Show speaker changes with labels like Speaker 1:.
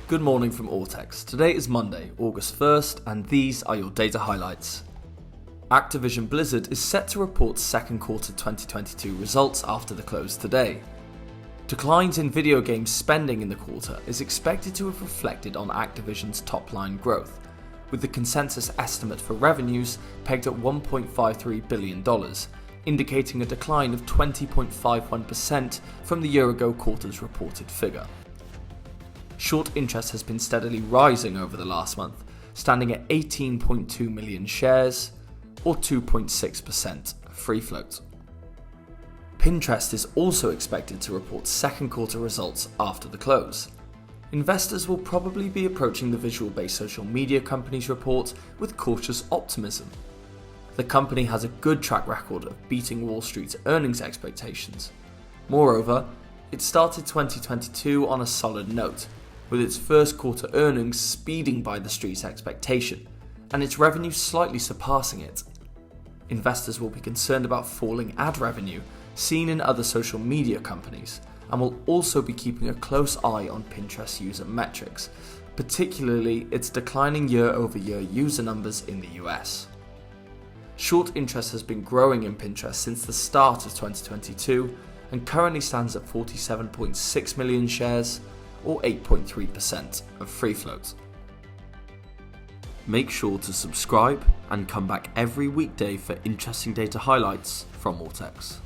Speaker 1: Good morning from ORTEX. Today is Monday, August 1st, and these are your data highlights. Activision Blizzard is set to report second quarter 2022 results after the close today. Declines in video game spending in the quarter is expected to have reflected on Activision's top-line growth, with the consensus estimate for revenues pegged at $1.53 billion, indicating a decline of 20.51% from the year-ago quarter's reported figure. Short interest has been steadily rising over the last month, standing at 18.2 million shares, or 2.6% free float. Pinterest is also expected to report second quarter results after the close. Investors will probably be approaching the visual-based social media company's report with cautious optimism. The company has a good track record of beating Wall Street's earnings expectations. Moreover, it started 2022 on a solid note, with its first quarter earnings speeding by the Street's expectation, and its revenue slightly surpassing it. Investors will be concerned about falling ad revenue seen in other social media companies, and will also be keeping a close eye on Pinterest user metrics, particularly its declining year-over-year user numbers in the US. Short interest has been growing in Pinterest since the start of 2022 and currently stands at 47.6 million shares, or 8.3% of free float. Make sure to subscribe and come back every weekday for interesting data highlights from ORTEX.